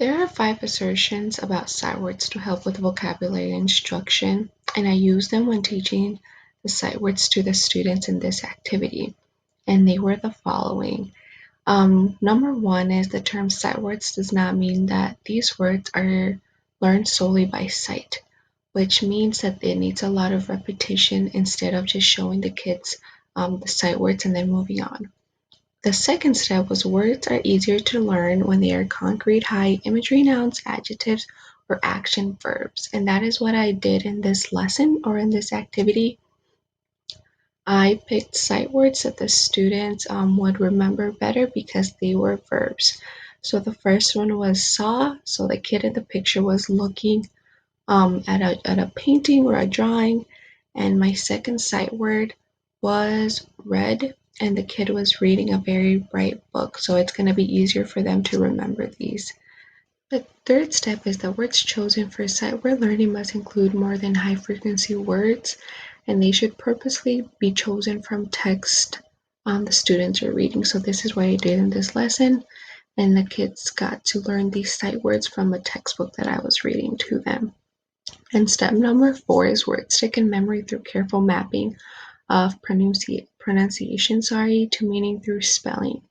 There are five assertions about sight words to help with vocabulary instruction, and I use them when teaching the sight words to the students in this activity. And they were the following. Number one is the term sight words does not mean that these words are learned solely by sight, which means that it needs a lot of repetition instead of just showing the kids the sight words and then moving on. The second step was words are easier to learn when they are concrete, high imagery nouns, adjectives, or action verbs. And that is what I did in this lesson or in this activity. I picked sight words that the students would remember better because they were verbs. So the first one was saw. So the kid in the picture was looking at a painting or a drawing. And my second sight word was read, and the kid was reading a very bright book. So it's going to be easier for them to remember these. The third step is that words chosen for sight word learning must include more than high frequency words, and they should purposely be chosen from text the students are reading. So this is what I did in this lesson, and the kids got to learn these sight words from a textbook that I was reading to them. And step number four is words stick in memory through careful mapping of pronunciation, to meaning through spelling.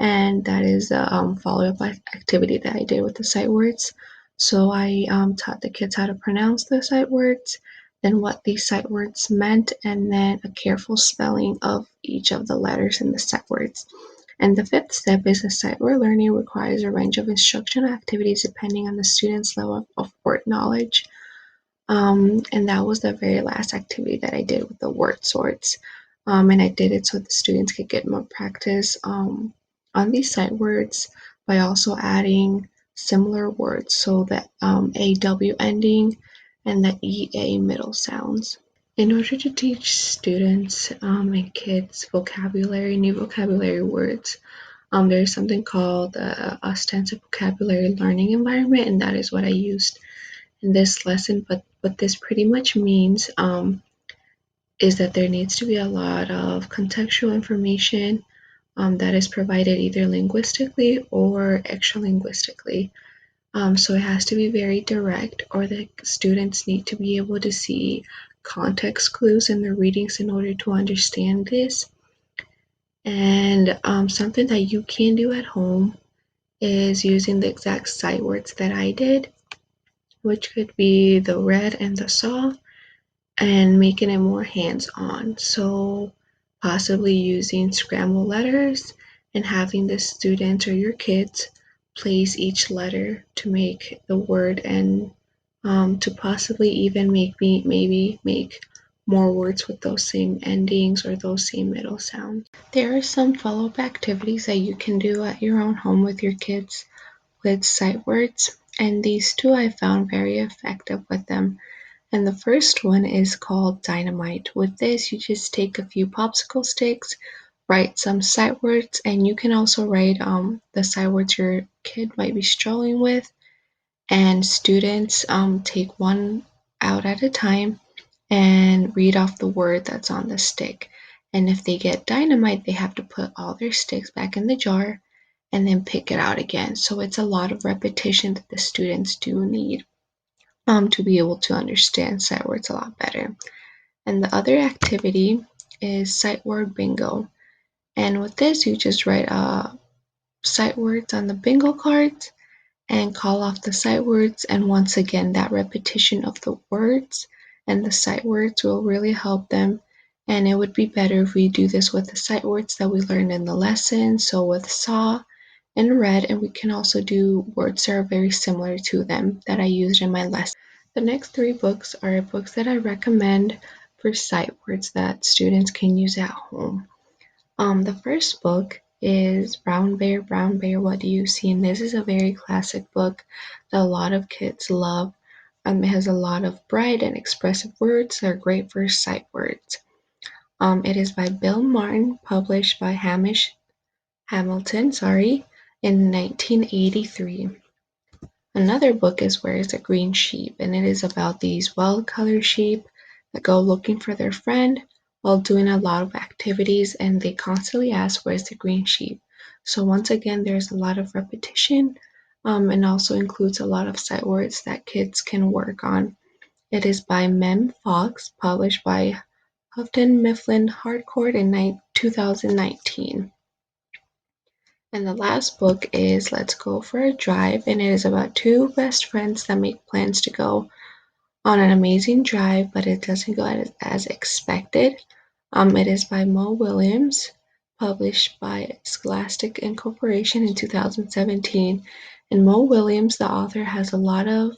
And that is the follow-up activity that I did with the sight words. So I taught the kids how to pronounce the sight words, then what these sight words meant, and then a careful spelling of each of the letters in the sight words. And the fifth step is the sight word learning requires a range of instructional activities depending on the student's level of word knowledge. And that was the very last activity that I did with the word sorts. And I did it so the students could get more practice on these sight words by also adding similar words, so that AW ending and the EA middle sounds. In order to teach students and kids vocabulary, new vocabulary words, there's something called the ostensive vocabulary learning environment, and that is what I used in this lesson. But what this pretty much means is that there needs to be a lot of contextual information that is provided either linguistically or extra linguistically. So it has to be very direct, or the students need to be able to see context clues in their readings in order to understand this. And something that you can do at home is using the exact sight words that I did, which could be the read and the saw, and making it more hands-on. So possibly using scrambled letters and having the students or your kids place each letter to make the word, and to possibly even maybe make more words with those same endings or those same middle sounds. There are some follow-up activities that you can do at your own home with your kids with sight words, and these two I found very effective with them. And the first one is called Dynamite. With this, you just take a few popsicle sticks, write some sight words, and you can also write the sight words your kid might be struggling with. And students take one out at a time and read off the word that's on the stick. And if they get dynamite, they have to put all their sticks back in the jar and then pick it out again. So it's a lot of repetition that the students do need to be able to understand sight words a lot better. And the other activity is sight word bingo. And with this, you just write sight words on the bingo cards and call off the sight words. And once again, that repetition of the words and the sight words will really help them. And it would be better if we do this with the sight words that we learned in the lesson. So with saw and read, and we can also do words that are very similar to them that I used in my lesson. The next three books are books that I recommend for sight words that students can use at home. The first book is Brown Bear, What Do You See? And this is a very classic book that a lot of kids love. It has a lot of bright and expressive words that are great for sight words. It is by Bill Martin, published by Hamish Hamilton, in 1983. Another book is Where is the Green Sheep? And it is about these well-colored sheep that go looking for their friend while doing a lot of activities, and they constantly ask, where's the green sheep? So once again, there's a lot of repetition and also includes a lot of sight words that kids can work on. It is by Mem Fox, published by Houghton Mifflin Harcourt in 2019. And the last book is Let's Go for a Drive, and it is about two best friends that make plans to go on an amazing drive, but it doesn't go as expected. It is by Mo Williams, published by Scholastic Incorporation in 2017. And Mo Williams, the author, has a lot of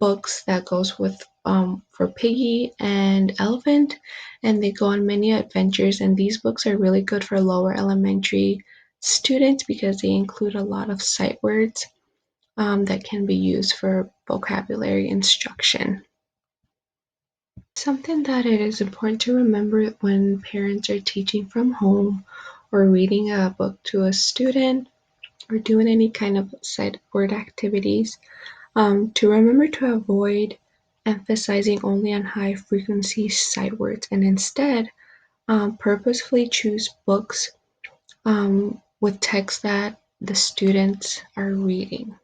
books that goes with for Piggy and Elephant, and they go on many adventures. And these books are really good for lower elementary students because they include a lot of sight words that can be used for vocabulary instruction. Something that it is important to remember when parents are teaching from home or reading a book to a student or doing any kind of sight word activities, to remember to avoid emphasizing only on high frequency sight words and instead purposefully choose books with text that the students are reading.